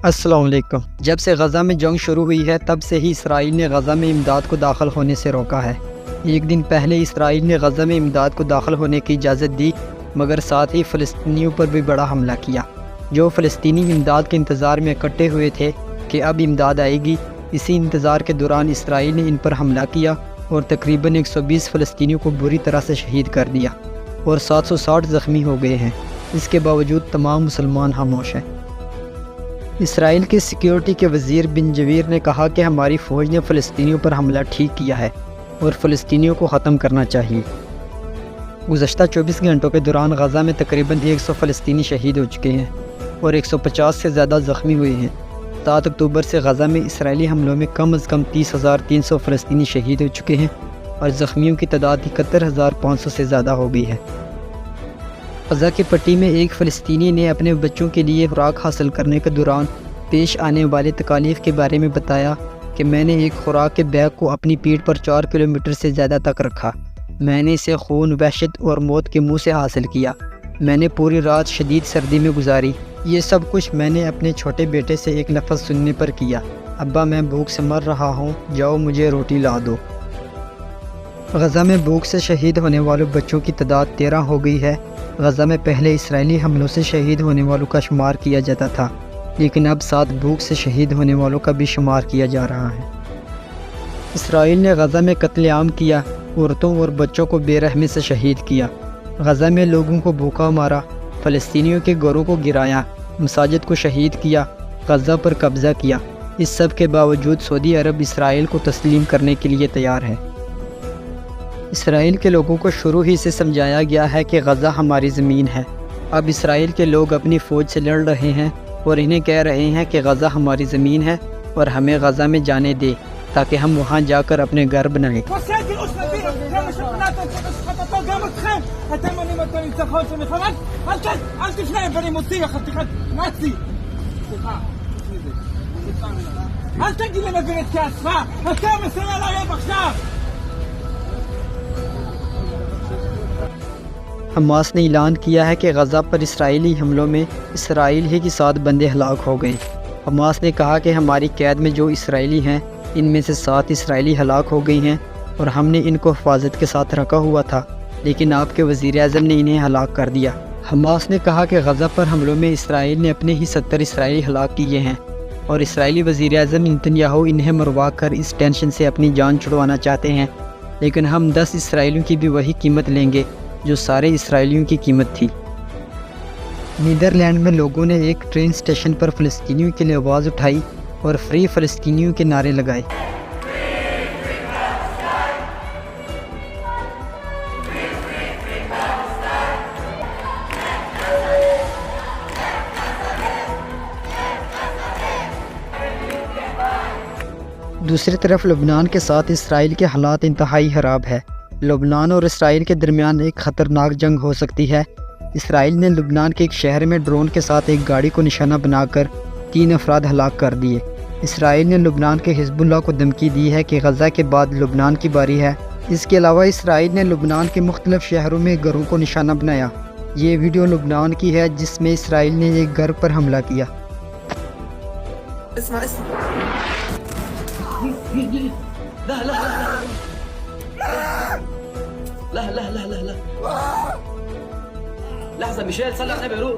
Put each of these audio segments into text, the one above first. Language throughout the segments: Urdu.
السلام علیکم۔ جب سے غزہ میں جنگ شروع ہوئی ہے تب سے ہی اسرائیل نے غزہ میں امداد کو داخل ہونے سے روکا ہے۔ ایک دن پہلے اسرائیل نے غزہ میں امداد کو داخل ہونے کی اجازت دی، مگر ساتھ ہی فلسطینیوں پر بھی بڑا حملہ کیا۔ جو فلسطینی امداد کے انتظار میں اکٹھے ہوئے تھے کہ اب امداد آئے گی، اسی انتظار کے دوران اسرائیل نے ان پر حملہ کیا اور تقریباً 120 فلسطینیوں کو بری طرح سے شہید کر دیا اور 760 زخمی ہو گئے ہیں۔ اس کے باوجود تمام مسلمان خاموش ہیں۔ اسرائیل کے سیکیورٹی کے وزیر بن جویر نے کہا کہ ہماری فوج نے فلسطینیوں پر حملہ ٹھیک کیا ہے اور فلسطینیوں کو ختم کرنا چاہیے۔ گزشتہ 24 گھنٹوں کے دوران غزہ میں تقریباً 100 فلسطینی شہید ہو چکے ہیں اور 150 سے زیادہ زخمی ہوئے ہیں۔ 7 اکتوبر سے غزہ میں اسرائیلی حملوں میں کم از کم 30,300 فلسطینی شہید ہو چکے ہیں اور زخمیوں کی تعداد 71,500 سے زیادہ ہو گئی ہے۔ غزہ کی پٹی میں ایک فلسطینی نے اپنے بچوں کے لیے خوراک حاصل کرنے کے دوران پیش آنے والے تکالیف کے بارے میں بتایا کہ میں نے ایک خوراک کے بیگ کو اپنی پیٹھ پر 4 کلومیٹر سے زیادہ تک رکھا۔ میں نے اسے خون، وحشت اور موت کے منہ سے حاصل کیا۔ میں نے پوری رات شدید سردی میں گزاری۔ یہ سب کچھ میں نے اپنے چھوٹے بیٹے سے ایک لفظ سننے پر کیا، ابا میں بھوک سے مر رہا ہوں، جاؤ مجھے روٹی لا دو۔ غزہ میں بھوک سے شہید ہونے والوں بچوں کی تعداد 13 ہو گئی ہے۔ غزہ میں پہلے اسرائیلی حملوں سے شہید ہونے والوں کا شمار کیا جاتا تھا، لیکن اب ساتھ بھوک سے شہید ہونے والوں کا بھی شمار کیا جا رہا ہے۔ اسرائیل نے غزہ میں قتل عام کیا، عورتوں اور بچوں کو بے رحمی سے شہید کیا۔ غزہ میں لوگوں کو بھوکا مارا، فلسطینیوں کے گھروں کو گرایا، مساجد کو شہید کیا، غزہ پر قبضہ کیا۔ اس سب کے باوجود سعودی عرب اسرائیل کو تسلیم کرنے کے لیے تیار ہے۔ اسرائیل کے لوگوں کو شروع ہی سے سمجھایا گیا ہے کہ غزہ ہماری زمین ہے۔ اب اسرائیل کے لوگ اپنی فوج سے لڑ رہے ہیں اور انہیں کہہ رہے ہیں کہ غزہ ہماری زمین ہے اور ہمیں غزہ میں جانے دے تاکہ ہم وہاں جا کر اپنے گھر بنائیں۔ حماس نے اعلان کیا ہے کہ غزہ پر اسرائیلی حملوں میں اسرائیل ہی کے 7 بندے ہلاک ہو گئے۔ حماس نے کہا کہ ہماری قید میں جو اسرائیلی ہیں ان میں سے 7 اسرائیلی ہلاک ہو گئی ہیں اور ہم نے ان کو حفاظت کے ساتھ رکھا ہوا تھا، لیکن آپ کے وزیر اعظم نے انہیں ہلاک کر دیا۔ حماس نے کہا کہ غزہ پر حملوں میں اسرائیل نے اپنے ہی 70 اسرائیلی ہلاک کیے ہیں اور اسرائیلی وزیر اعظم نتنیاہو انہیں مروا کر اس ٹینشن سے اپنی جان چھڑوانا چاہتے ہیں، لیکن ہم 10 اسرائیلیوں کی بھی وہی قیمت لیں گے جو سارے اسرائیلیوں کی قیمت تھی۔ نیدرلینڈ میں لوگوں نے ایک ٹرین اسٹیشن پر فلسطینیوں کے لیے آواز اٹھائی اور فری فلسطینیوں کے نعرے لگائے۔ دوسری طرف لبنان کے ساتھ اسرائیل کے حالات انتہائی خراب ہے۔ لبنان اور اسرائیل کے درمیان ایک خطرناک جنگ ہو سکتی ہے۔ اسرائیل نے لبنان کے ایک شہر میں ڈرون کے ساتھ ایک گاڑی کو نشانہ بنا کر 3 افراد ہلاک کر دیے۔ اسرائیل نے لبنان کے حزب اللہ کو دھمکی دی ہے کہ غزہ کے بعد لبنان کی باری ہے۔ اس کے علاوہ اسرائیل نے لبنان کے مختلف شہروں میں گھروں کو نشانہ بنایا۔ یہ ویڈیو لبنان کی ہے جس میں اسرائیل نے ایک گھر پر حملہ کیا۔ لا لحظة ميشيل صلي على النبي، روح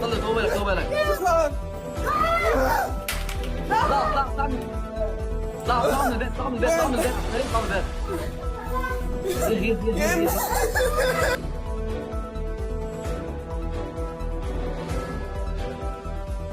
صلي، خد بالك اطلع من البيت، اطلع من البيت